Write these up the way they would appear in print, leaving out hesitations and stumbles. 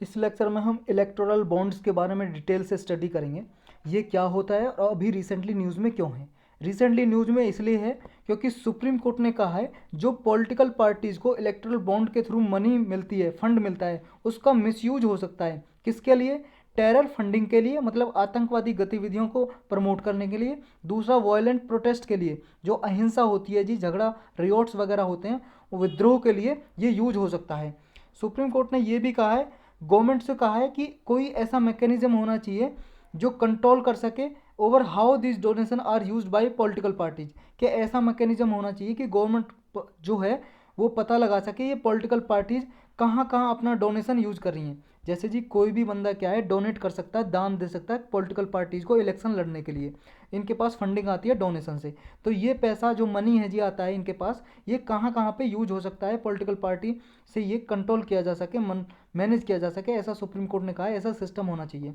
इस लेक्चर में हम इलेक्टोरल बॉन्ड्स के बारे में डिटेल से स्टडी करेंगे। ये क्या होता है और अभी रिसेंटली न्यूज़ में क्यों है। रिसेंटली न्यूज़ में इसलिए है क्योंकि सुप्रीम कोर्ट ने कहा है जो पॉलिटिकल पार्टीज़ को इलेक्टोरल बॉन्ड के थ्रू मनी मिलती है, फंड मिलता है, उसका मिसयूज हो सकता है। किसके लिए? टेरर फंडिंग के लिए, मतलब आतंकवादी गतिविधियों को प्रमोट करने के लिए। दूसरा वायलेंट प्रोटेस्ट के लिए, जो अहिंसा होती है जी, झगड़ा, रियोट्स वगैरह होते हैं, वो विद्रोह के लिए ये यूज हो सकता है। सुप्रीम कोर्ट ने ये भी कहा है, गवर्नमेंट से कहा है कि कोई ऐसा मैकेनिज्म होना चाहिए जो कंट्रोल कर सके over how this donation are used by political parties. कि ऐसा मैकेनिज्म होना चाहिए कि गवर्नमेंट जो है वो पता लगा सके ये पॉलिटिकल पार्टीज कहाँ कहाँ अपना डोनेशन यूज कर रही हैं। जैसे जी कोई भी बंदा क्या है, डोनेट कर सकता है, दान दे सकता है पॉलिटिकल पार्टीज को इलेक्शन लड़ने के लिए। इनके पास फंडिंग आती है डोनेशन से। तो ये पैसा जो मनी है जी आता है इनके पास, ये कहाँ कहाँ पे यूज हो सकता है पॉलिटिकल पार्टी से ये कंट्रोल किया जा सके, मैनेज किया जा सके, ऐसा सुप्रीम कोर्ट ने कहा है, ऐसा सिस्टम होना चाहिए।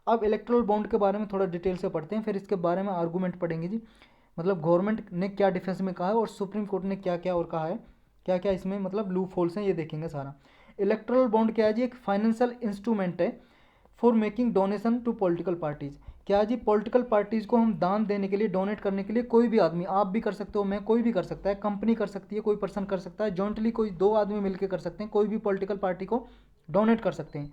अब इलेक्ट्रल बॉन्ड के बारे में थोड़ा डिटेल से पढ़ते हैं, फिर इसके बारे में आर्गूमेंट पढ़ेंगे जी। मतलब गवर्नमेंट ने क्या डिफेंस में कहा है और सुप्रीम कोर्ट ने क्या क्या और कहा है, क्या क्या इसमें मतलब लूप होल्स हैं, ये देखेंगे सारा। इलेक्ट्रल बॉन्ड क्या है जी? एक फाइनेंशियल इंस्ट्रूमेंट है for making donation to political parties. क्या जी? पॉलिटिकल पार्टीज को हम दान देने के लिए, डोनेट करने के लिए, कोई भी आदमी, आप भी कर सकते हो, मैं, कोई भी कर सकता है, कंपनी कर सकती है, कोई पर्सन कर सकता है, जॉइंटली कोई दो आदमी मिलकर कर सकते हैं, कोई भी पॉलिटिकल पार्टी को डोनेट कर सकते हैं।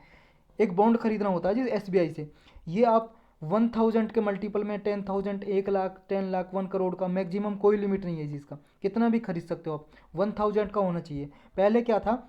एक बॉन्ड खरीदना होता है जी एसबीआई से। ये आप 1000 के मल्टीपल में, 10,000, 1 लाख, 10 लाख, 1 करोड़ का मैक्सिमम कोई लिमिट नहीं है जी इसका, कितना भी खरीद सकते हो आप। 1000 का होना चाहिए। पहले क्या था,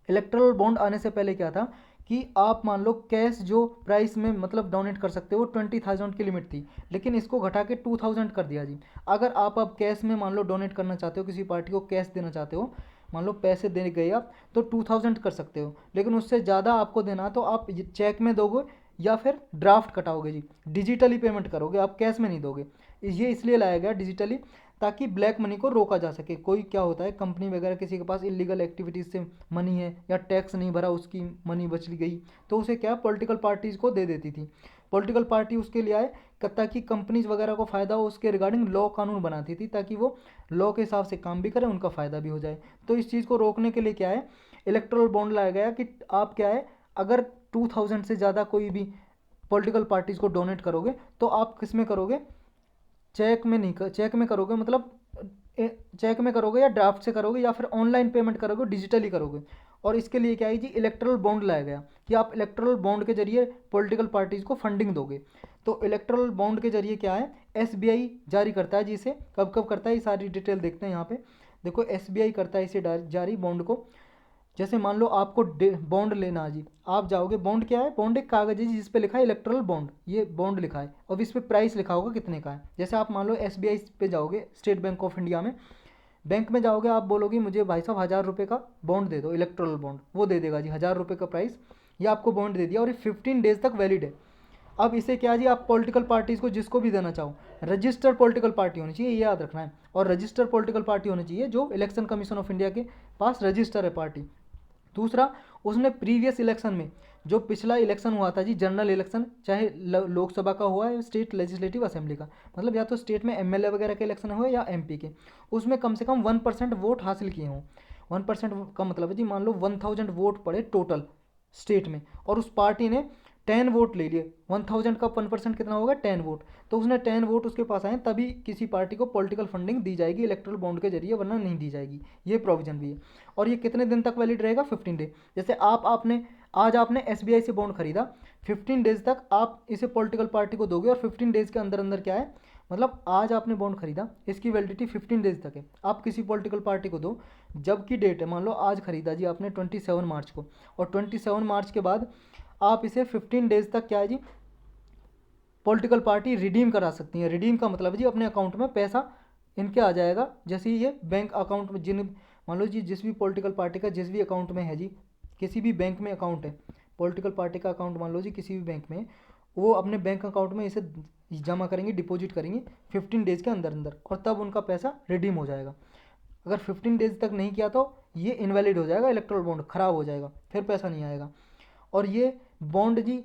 इलेक्ट्रल बॉन्ड आने से पहले क्या था कि आप मान लो कैश जो प्राइस में मतलब डोनेट कर सकते हो, 20,000 की लिमिट थी, लेकिन इसको घटा के 2000 कर दिया जी। अगर आप अब कैश में मान लो डोनेट करना चाहते हो, किसी पार्टी को कैश देना चाहते हो, मान लो पैसे दे गए आप, तो 2000 कर सकते हो, लेकिन उससे ज़्यादा आपको देना तो आप चेक में दोगे या फिर ड्राफ्ट कटाओगे जी, डिजिटली पेमेंट करोगे, आप कैश में नहीं दोगे। ये इसलिए लाया गया डिजिटली, ताकि ब्लैक मनी को रोका जा सके। कोई क्या होता है, कंपनी वगैरह किसी के पास इलीगल एक्टिविटीज़ से मनी है या टैक्स नहीं भरा, उसकी मनी बच गई, तो उसे क्या पॉलिटिकल पार्टीज़ को दे देती थी। पॉलिटिकल पार्टी उसके लिए आए ताकि कंपनीज वगैरह को फ़ायदा हो, उसके रिगार्डिंग लॉ कानून बनाती थी ताकि वो लॉ के हिसाब से काम भी करें, उनका फ़ायदा भी हो जाए। तो इस चीज़ को रोकने के लिए क्या है, इलेक्ट्रल बॉन्ड लाया गया कि आप क्या है, अगर 2000 से ज़्यादा कोई भी पॉलिटिकल पार्टीज़ को डोनेट करोगे तो आप किस में करोगे, चेक में नहीं कर, चेक में करोगे, मतलब चेक में करोगे या ड्राफ्ट से करोगे या फिर ऑनलाइन पेमेंट करोगे, डिजिटली करोगे। और इसके लिए क्या है जी, इलेक्ट्रल बॉन्ड लाया गया कि आप इलेक्ट्रल बॉन्ड के जरिए पॉलिटिकल पार्टीज को फंडिंग दोगे। तो इलेक्ट्रल बॉन्ड के जरिए क्या है, एसबीआई जारी करता है जी इसे। कब कब करता है, ये सारी डिटेल देखते हैं यहाँ पे। देखो एसबीआई करता है इसे जारी, बॉन्ड को। जैसे मान लो आपको बॉन्ड लेना है जी, आप जाओगे, बॉन्ड क्या है, बॉन्ड एक कागज है जिस पे लिखा है इलेक्ट्रल बॉन्ड, ये बॉन्ड लिखा है, और इस पे प्राइस लिखा होगा कितने का है। जैसे आप मान लो एसबीआई पे जाओगे, स्टेट बैंक ऑफ इंडिया में, बैंक में जाओगे, आप बोलोगे मुझे भाई साहब 1000 रुपये का बॉन्ड दे दो, इलेक्ट्रल बॉन्ड, वो दे देगा जी 1000 रुपये का प्राइस। ये आपको बॉन्ड दे दिया और ये 15 डेज तक वैलिड है। अब इसे क्या जी, आप पॉलिटिकल पार्टीज़ को जिसको भी देना चाहो, रजिस्टर्ड पॉलिटिकल पार्टी होनी चाहिए, ये याद रखना है। और रजिस्टर्ड पॉलिटिकल पार्टी होनी चाहिए जो इलेक्शन कमीशन ऑफ इंडिया के पास रजिस्टर है पार्टी। दूसरा, उसने प्रीवियस इलेक्शन में, जो पिछला इलेक्शन हुआ था जी, जनरल इलेक्शन, चाहे लोकसभा का हुआ है, स्टेट लेजिस्लेटिव असेंबली का, मतलब या तो स्टेट में एमएलए वगैरह के इलेक्शन हुए या एमपी के, उसमें कम से कम 1% वोट हासिल किए हों। 1% का मतलब है जी, मान लो 1000 वोट पड़े टोटल स्टेट में, और उस पार्टी ने 10 वोट ले लिए, 1000 का 1% कितना होगा, 10 वोट। तो उसने 10 वोट उसके पास आए, तभी किसी पार्टी को पॉलिटिकल फंडिंग दी जाएगी इलेक्ट्रल बॉन्ड के जरिए, वरना नहीं दी जाएगी। ये प्रोविजन भी है। और ये कितने दिन तक वैलिड रहेगा, 15 डे। जैसे आपने आज आपने एसबीआई से बॉन्ड खरीदा, 15 डेज तक आप इसे पॉलिटिकल पार्टी को दोगे, और 15 डेज के अंदर अंदर क्या है, मतलब आज आपने बॉन्ड खरीदा, इसकी वैलिडिटी 15 डेज तक है, आप किसी पॉलिटिकल पार्टी को दो। जब की डेट है, मान लो आज खरीदा जी आपने 27 मार्च को, और 27 मार्च के बाद आप इसे 15 डेज तक क्या है जी, पॉलिटिकल पार्टी रिडीम करा सकती है। रिडीम का मतलब जी अपने अकाउंट में पैसा इनके आ जाएगा, जैसे ही ये बैंक अकाउंट में, जिन मान लो जी जिस भी पॉलिटिकल पार्टी का जिस भी अकाउंट में है जी, किसी भी बैंक में अकाउंट है, पॉलिटिकल पार्टी का अकाउंट मान लो जी किसी भी बैंक में है, वो अपने बैंक अकाउंट में इसे जमा करेंगे, डिपॉजिट करेंगे 15 डेज के अंदर अंदर, और तब उनका पैसा रिडीम हो जाएगा। अगर 15 डेज तक नहीं किया तो ये इनवैलिड हो जाएगा, इलेक्ट्रल बॉन्ड खराब हो जाएगा, फिर पैसा नहीं आएगा। और ये बॉन्ड जी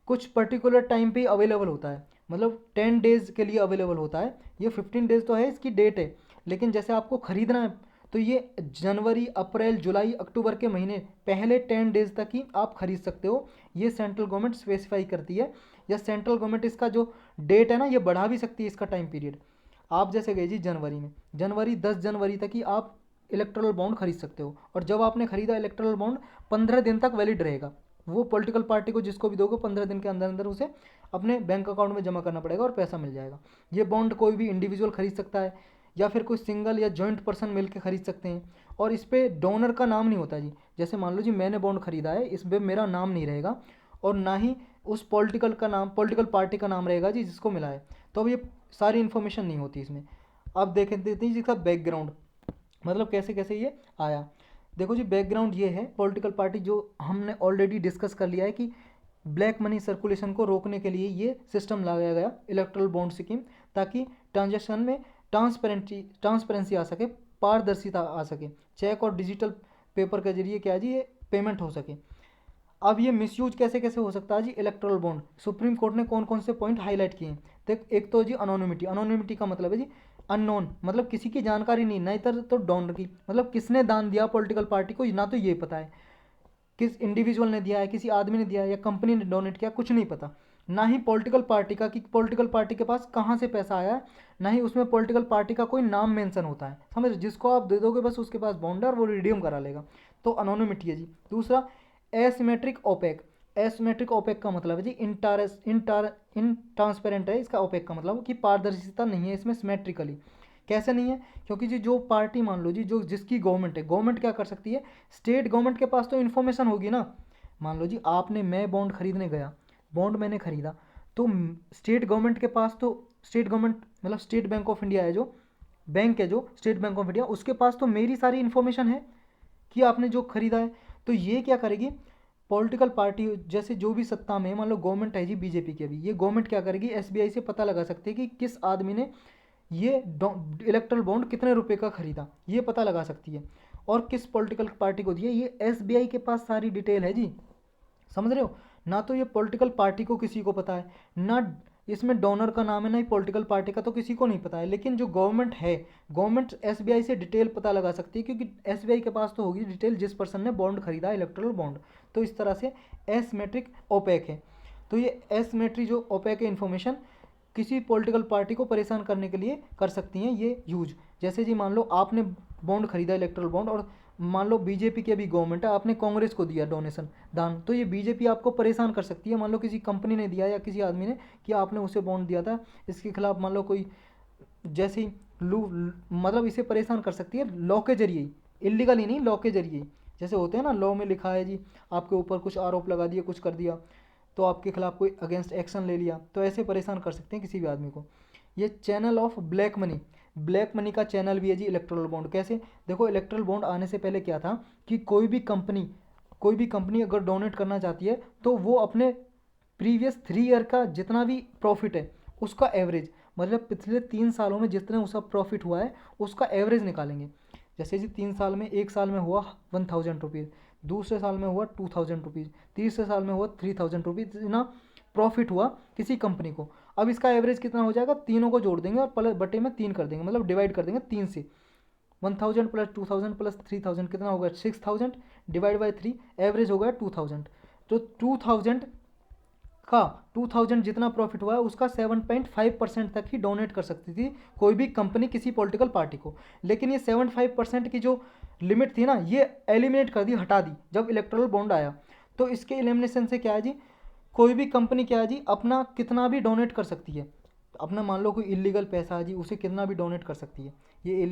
कुछ पर्टिकुलर टाइम पे अवेलेबल होता है, मतलब 10 डेज़ के लिए अवेलेबल होता है। ये 15 डेज़ तो है, इसकी डेट है, लेकिन जैसे आपको ख़रीदना है तो ये जनवरी, अप्रैल, जुलाई, अक्टूबर के महीने पहले 10 डेज तक ही आप खरीद सकते हो, ये सेंट्रल गवर्नमेंट स्पेसिफाई करती है। या सेंट्रल गवर्नमेंट इसका जो डेट है ना ये बढ़ा भी सकती है इसका टाइम पीरियड। आप जैसे गए जी जनवरी में, जनवरी 10 जनवरी तक ही आप इलेक्टोरल बॉन्ड खरीद सकते हो, और जब आपने खरीदा इलेक्टोरल बॉन्ड 15 दिन तक वैलिड रहेगा। वो पॉलिटिकल पार्टी को जिसको भी दोगे 15 दिन के अंदर अंदर उसे अपने बैंक अकाउंट में जमा करना पड़ेगा और पैसा मिल जाएगा। ये बॉन्ड कोई भी इंडिविजुअल खरीद सकता है या फिर कोई सिंगल या जॉइंट पर्सन मिलकर खरीद सकते हैं, और इस पर डोनर का नाम नहीं होता जी। जैसे मान लो जी मैंने बॉन्ड खरीदा है, इस पर मेरा नाम नहीं रहेगा और ना ही उस पॉलिटिकल पार्टी का नाम रहेगा जी जिसको मिला है। तो अब ये सारी इन्फॉर्मेशन नहीं होती इसमें। अब देख देते हैं जिसका बैकग्राउंड, मतलब कैसे कैसे ये आया। देखो जी बैकग्राउंड ये है, पॉलिटिकल पार्टी जो हमने ऑलरेडी डिस्कस कर लिया है कि ब्लैक मनी सर्कुलेशन को रोकने के लिए ये सिस्टम लगाया गया इलेक्ट्रल बॉन्ड स्कीम, ताकि ट्रांजैक्शन में ट्रांसपेरेंसी आ सके, पारदर्शिता आ सके, चेक और डिजिटल पेपर के जरिए क्या जी ये पेमेंट हो सके। अब ये मिसयूज कैसे कैसे हो सकता है जी इलेक्ट्रल बॉन्ड, सुप्रीम कोर्ट ने कौन कौन से पॉइंट हाईलाइट किए हैं। देख एक तो जी अनोनिमिटी, अनोनिमिटी का मतलब है जी अननोन, मतलब किसी की जानकारी नहीं, नहीं तो डोनर की, मतलब किसने दान दिया पॉलिटिकल पार्टी को ना तो ये पता है, किस इंडिविजुअल ने दिया है, किसी आदमी ने दिया है या कंपनी ने डोनेट किया, कुछ नहीं पता। ना ही पॉलिटिकल पार्टी का कि पॉलिटिकल पार्टी के पास कहाँ से पैसा आया है, ना ही उसमें पॉलिटिकल पार्टी का कोई नाम मेंशन होता है। समझ, जिसको आप दे दोगे बस उसके पास बॉन्ड है और वो रिडीम करा लेगा। तो अनोनिमिटी है जी। दूसरा एसिमेट्रिक ओपेक, एसिमेट्रिक ओपेक का मतलब है जी इनट्रांसपेरेंट है इसका ओपेक का मतलब कि पारदर्शिता नहीं है इसमें सिमेट्रिकली। कैसे नहीं है, क्योंकि जी जो पार्टी मान लो जी जो जिसकी गवर्नमेंट है, गवर्नमेंट क्या कर सकती है, स्टेट गवर्नमेंट के पास तो इन्फॉर्मेशन होगी ना। मान लो जी आपने, मैं बॉन्ड खरीदने गया, बॉन्ड मैंने खरीदा, तो स्टेट गवर्नमेंट के पास तो, स्टेट गवर्नमेंट मतलब स्टेट बैंक ऑफ इंडिया है जो बैंक है, जो स्टेट बैंक ऑफ इंडिया, उसके पास तो मेरी सारी इन्फॉर्मेशन है कि आपने जो खरीदा है। तो ये क्या करेगी पॉलिटिकल पार्टी, जैसे जो भी सत्ता में, मान लो गवर्नमेंट है जी बीजेपी की, अभी ये गवर्नमेंट क्या करेगी, एसबीआई से पता लगा सकती है कि किस आदमी ने ये इलेक्ट्रल बॉन्ड कितने रुपए का खरीदा, ये पता लगा सकती है, और किस पॉलिटिकल पार्टी को दिया, ये एसबीआई के पास सारी डिटेल है जी। समझ रहे हो, ना तो ये पॉलिटिकल पार्टी को किसी को पता है, ना इसमें डोनर का नाम है, ना ही पॉलिटिकल पार्टी का, तो किसी को नहीं पता है। लेकिन जो गवर्नमेंट है, गवर्नमेंट एसबीआई से डिटेल पता लगा सकती है, क्योंकि एसबीआई के पास तो होगी डिटेल जिस पर्सन ने बॉन्ड खरीदा इलेक्ट्रल बॉन्ड। तो इस तरह से एसिमेट्रिक ओपेक है। तो ये एसिमेट्री जो ओपेक है इन्फॉर्मेशन किसी पॉलिटिकल पार्टी को परेशान करने के लिए कर सकती हैं ये यूज। जैसे जी मान लो आपने बॉन्ड खरीदा इलेक्ट्रल बॉन्ड, और मान लो बीजेपी की अभी गवर्नमेंट है, आपने कांग्रेस को दिया डोनेशन दान, तो ये बीजेपी आपको परेशान कर सकती है। मान लो किसी कंपनी ने दिया या किसी आदमी ने कि आपने उसे बॉन्ड दिया था, इसके खिलाफ मान लो कोई जैसे ही मतलब इसे परेशान कर सकती है लॉ के जरिए, इलीगल ही नहीं, लॉ के जरिए। जैसे होते हैं ना लॉ में लिखा है जी आपके ऊपर कुछ आरोप लगा दिया, कुछ कर दिया, तो आपके खिलाफ कोई अगेंस्ट एक्शन ले लिया, तो ऐसे परेशान कर सकते हैं किसी भी आदमी को। ये channel of black money, black money का चैनल भी है जी इलेक्ट्रल बॉन्ड। कैसे, देखो इलेक्ट्रल बॉन्ड आने से पहले क्या था कि कोई भी कंपनी अगर डोनेट करना चाहती है तो वो अपने प्रीवियस 3 ईयर का जितना भी प्रॉफिट है उसका एवरेज, मतलब पिछले 3 सालों में जितने उसका प्रॉफिट हुआ है उसका एवरेज निकालेंगे। जैसे जी 3 साल में, एक साल में हुआ 1000 रुपीज़, दूसरे साल में हुआ 2000 रुपीज़, तीसरे साल में हुआ 3000 रुपीज़, इतना प्रॉफिट हुआ किसी कंपनी को। अब इसका एवरेज कितना हो जाएगा, तीनों को जोड़ देंगे और प्लस बटे में 3 कर देंगे, मतलब डिवाइड कर देंगे 3 से। 1000 प्लस 2000 प्लस 3000 कितना होगा, 6000 डिवाइड बाई 3, एवरेज हो गया 2000। तो 2000 जितना प्रॉफिट हुआ है उसका 7.5% तक ही डोनेट कर सकती थी कोई भी कंपनी किसी पॉलिटिकल पार्टी को। लेकिन ये 75% की जो लिमिट थी ना, ये एलिमिनेट कर दी, हटा दी जब इलेक्ट्रल बॉन्ड आया। तो इसके एलिमिनेशन से क्या है जी, कोई भी कंपनी क्या है जी अपना कितना भी डोनेट कर सकती है, अपना मान लो कोई इलीगल पैसा है जी उसे कितना भी डोनेट कर सकती है। ये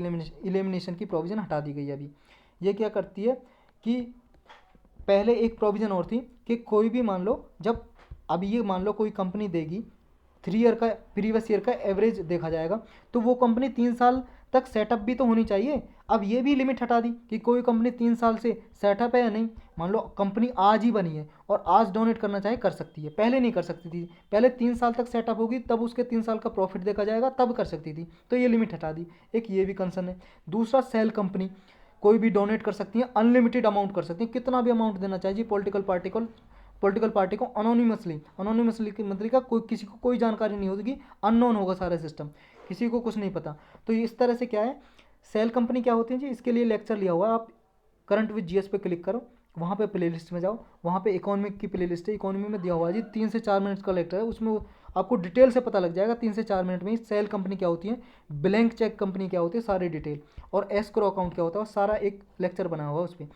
एलिमिनेशन की प्रोविज़न हटा दी गई है अभी। ये क्या करती है कि पहले एक प्रोविज़न और थी कि कोई भी मान लो, जब अब ये मान लो कोई कंपनी देगी 3 ईयर का, प्रीवियस ईयर का एवरेज देखा जाएगा, तो वो कंपनी 3 साल तक सेटअप भी तो होनी चाहिए। अब ये भी लिमिट हटा दी कि कोई कंपनी 3 साल से सेटअप है या नहीं। मान लो कंपनी आज ही बनी है और आज डोनेट करना चाहे कर सकती है, पहले नहीं कर सकती थी, पहले 3 साल तक सेटअप होगी तब उसके 3 साल का प्रॉफिट देखा जाएगा तब कर सकती थी, तो ये लिमिट हटा दी। एक ये भी कंसर्न है। दूसरा सेल कंपनी कोई भी डोनेट कर सकती है, अनलिमिटेड अमाउंट कर सकती है, कितना भी अमाउंट देना चाहिए पॉलिटिकल पार्टी को अनोनिमसली की मतलब का कोई किसी को कोई जानकारी नहीं होगी, अननोन होगा सारा सिस्टम, किसी को कुछ नहीं पता। तो इस तरह से क्या है, सेल कंपनी क्या होती है जी, इसके लिए लेक्चर लिया हुआ है, आप करंट विद जीएस पे क्लिक करो, वहाँ पे प्लेलिस्ट में जाओ, वहाँ पे इकोनॉमिक की प्लेलिस्ट है, इकोनॉमी में दिया हुआ है जी 3 से 4 मिनट का लेक्चर है, उसमें आपको डिटेल से पता लग जाएगा 3 से 4 मिनट में ही सेल कंपनी क्या होती है, ब्लैंक चेक कंपनी क्या होती है, सारी डिटेल, और एस्क्रो अकाउंट क्या होता है, सारा एक लेक्चर बना हुआ है उस पर।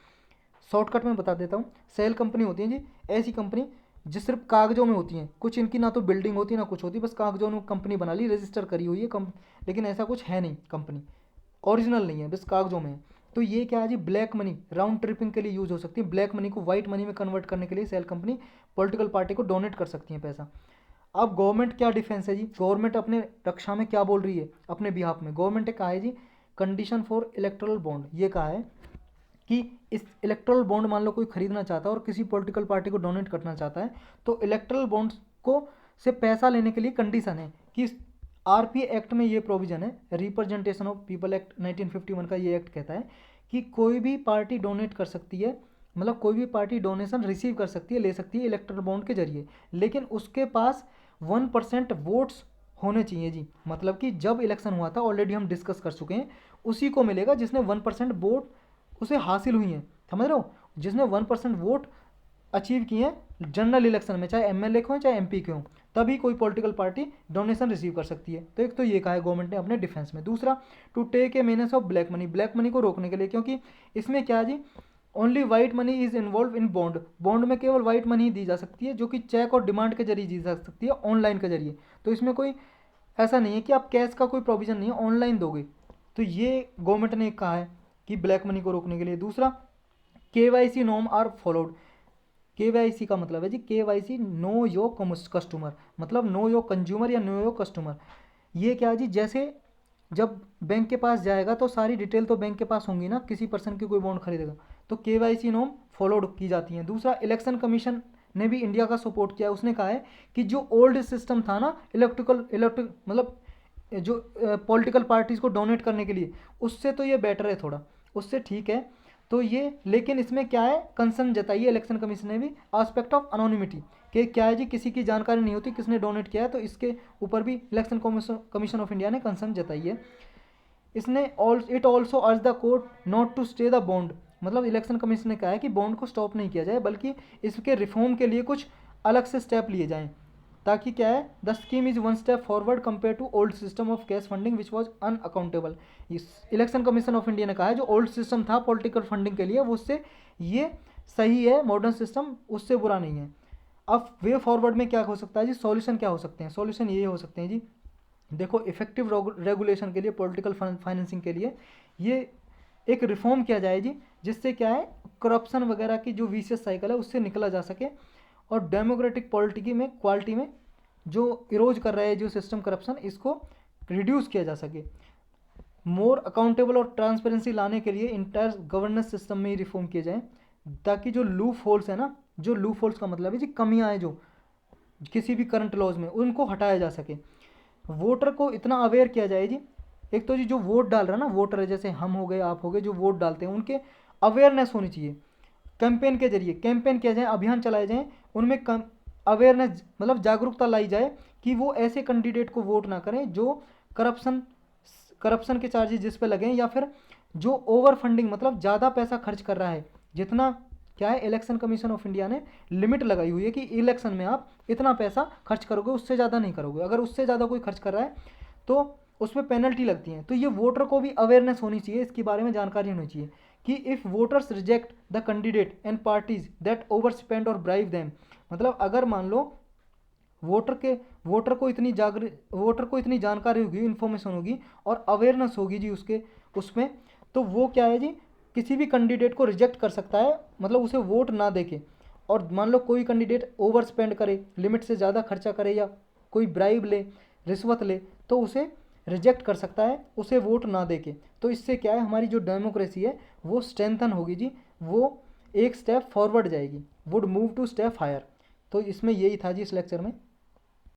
शॉर्टकट में बता देता हूँ। सेल कंपनी होती है जी ऐसी कंपनी जो सिर्फ कागजों में होती हैं, कुछ इनकी ना तो बिल्डिंग होती है ना कुछ होती, बस कागजों में कंपनी बना ली, रजिस्टर करी हुई है लेकिन ऐसा कुछ है नहीं, कंपनी ओरिजिनल नहीं है, बस कागजों में है। तो ये क्या है जी, ब्लैक मनी राउंड ट्रिपिंग के लिए यूज हो सकती है, ब्लैक मनी को वाइट मनी में कन्वर्ट करने के लिए सेल कंपनी पॉलिटिकल पार्टी को डोनेट कर सकती है पैसा। अब गवर्नमेंट क्या डिफेंस है जी, गवर्नमेंट अपने रक्षा में क्या बोल रही है अपने बिहाफ में, गवर्नमेंट ने कहा है जी कंडीशन फॉर इलेक्टोरल बॉन्ड, ये कहा है कि इस इलेक्टोरल बॉन्ड मान लो कोई खरीदना चाहता है और किसी पॉलिटिकल पार्टी को डोनेट करना चाहता है, तो इलेक्टोरल बॉन्ड्स को से पैसा लेने के लिए कंडीशन है कि आरपी एक्ट में ये प्रोविजन है, रिप्रेजेंटेशन ऑफ पीपल एक्ट 1951 का ये एक्ट कहता है कि कोई भी पार्टी डोनेट कर सकती है, मतलब कोई भी पार्टी डोनेशन रिसीव कर सकती है, ले सकती है इलेक्टोरल बॉन्ड के जरिए, लेकिन उसके पास 1% वोट्स होने चाहिए जी। मतलब कि जब इलेक्शन हुआ था, ऑलरेडी हम डिस्कस कर चुके हैं, उसी को मिलेगा जिसने 1% वोट उसे हासिल हुई हैं, समझ रहे हो, जिसने 1% वोट अचीव किए हैं जनरल इलेक्शन में, चाहे एमएलए के हों चाहे एमपी के हों, तभी कोई पॉलिटिकल पार्टी डोनेशन रिसीव कर सकती है। तो एक तो ये कहा है गवर्नमेंट ने अपने डिफेंस में। दूसरा, to take a menace of black money, black money को रोकने के लिए, क्योंकि इसमें क्या है जी, only white money is involve in bond, bond में केवल वाइट मनी ही दी जा सकती है, जो कि चेक और डिमांड के जरिए दी जा सकती है, ऑनलाइन के जरिए। तो इसमें कोई ऐसा नहीं है कि आप कैश का कोई प्रोविजन नहीं है, ऑनलाइन दोगे। तो ये गवर्नमेंट ने कहा है कि ब्लैक मनी को रोकने के लिए। दूसरा, KYC norm are followed, KYC का मतलब है जी केवाईसी नो योर कस्टमर, मतलब नो योर कंज्यूमर या नो योर कस्टमर। ये क्या है जी, जैसे जब बैंक के पास जाएगा तो सारी डिटेल तो बैंक के पास होंगी ना, किसी पर्सन की कोई बॉन्ड खरीदेगा, तो केवाईसी नॉर्म फॉलोड की जाती हैं। दूसरा, इलेक्शन कमीशन ने भी इंडिया का सपोर्ट किया, उसने कहा है कि जो ओल्ड सिस्टम था ना इलेक्ट्रिक मतलब जो पॉलिटिकल पार्टीज़ को डोनेट करने के लिए, उससे तो ये बेटर है थोड़ा, उससे ठीक है। तो ये, लेकिन इसमें क्या है, कंसर्न जताइए इलेक्शन कमीशन ने भी, आस्पेक्ट ऑफ अनोनिमिटी, कि क्या है जी किसी की जानकारी नहीं होती किसने डोनेट किया है, तो इसके ऊपर भी इलेक्शन कमीशन ऑफ इंडिया ने कंसर्न जताई है। इसने it also urge the court not to stay the bond, मतलब इलेक्शन कमीशन ने कहा है कि बॉन्ड को स्टॉप नहीं किया जाए, बल्कि इसके रिफॉर्म के लिए कुछ अलग से स्टेप लिए जाएं, ताकि क्या है, the scheme is one step forward compare to old system of cash funding which was unaccountable. इस इलेक्शन कमीशन ऑफ इंडिया ने कहा है जो ओल्ड सिस्टम था पॉलिटिकल फंडिंग के लिए, वो उससे ये सही है, मॉडर्न सिस्टम उससे बुरा नहीं है। अब वे फॉरवर्ड में क्या हो सकता है जी, सॉल्यूशन क्या हो सकते हैं, सॉल्यूशन ये हो सकते हैं जी, देखो इफेक्टिव रेगुलेशन के लिए, पॉलिटिकल फाइनेंसिंग के लिए ये एक रिफॉर्म किया जाए जी, जिससे क्या है, करप्शन वगैरह की जो विशियस साइकिल है उससे निकला जा सके, और डेमोक्रेटिक पॉलिटिकी में क्वालिटी में जो इरोज कर रहा है जो सिस्टम करप्शन, इसको रिड्यूस किया जा सके। मोर अकाउंटेबल और ट्रांसपेरेंसी लाने के लिए इंटायर गवर्नेंस सिस्टम में ही रिफॉर्म किए जाएँ, ताकि जो लूप होल्स है ना, जो लूप होल्स का मतलब है जी कमियाँ हैं जो किसी भी करंट लॉज में, उनको हटाया जा सके। वोटर को इतना अवेयर किया जाए जी, एक तो जी जो वोट डाल रहा है ना, वोटर है जैसे हम हो गए आप हो गए, जो वोट डालते हैं उनके अवेयरनेस होनी चाहिए, कैंपेन के जरिए कैंपेन किया जाए, अभियान चलाए जाएँ, उनमें अवेयरनेस मतलब जागरूकता लाई जाए कि वो ऐसे कैंडिडेट को वोट ना करें जो करप्शन के चार्जेस जिस पे लगे, या फिर जो ओवर फंडिंग मतलब ज़्यादा पैसा खर्च कर रहा है, जितना क्या है, इलेक्शन कमीशन ऑफ इंडिया ने लिमिट लगाई हुई है कि इलेक्शन में आप इतना पैसा खर्च करोगे, उससे ज़्यादा नहीं करोगे, अगर उससे ज़्यादा कोई खर्च कर रहा है तो उसमें पेनल्टी लगती है। तो ये वोटर को भी अवेयरनेस होनी चाहिए, इसके बारे में जानकारी होनी चाहिए कि if voters reject the candidate and parties that over spend और ब्राइव देम, मतलब अगर मान लो वोटर को इतनी जानकारी होगी, इन्फॉर्मेशन होगी और अवेयरनेस होगी जी उसमें, तो वो क्या है जी, किसी भी कैंडिडेट को रिजेक्ट कर सकता है, मतलब उसे वोट ना देके। और मान लो कोई कैंडिडेट ओवर स्पेंड करे, लिमिट से ज़्यादा खर्चा करे, या कोई ब्राइब ले, रिश्वत ले, तो उसे रिजेक्ट कर सकता है, उसे वोट ना देके। तो इससे क्या है, हमारी जो डेमोक्रेसी है वो स्ट्रेंथन होगी जी, वो एक स्टेप फॉरवर्ड जाएगी, would move two step higher. तो इसमें यही था जी इस लेक्चर में।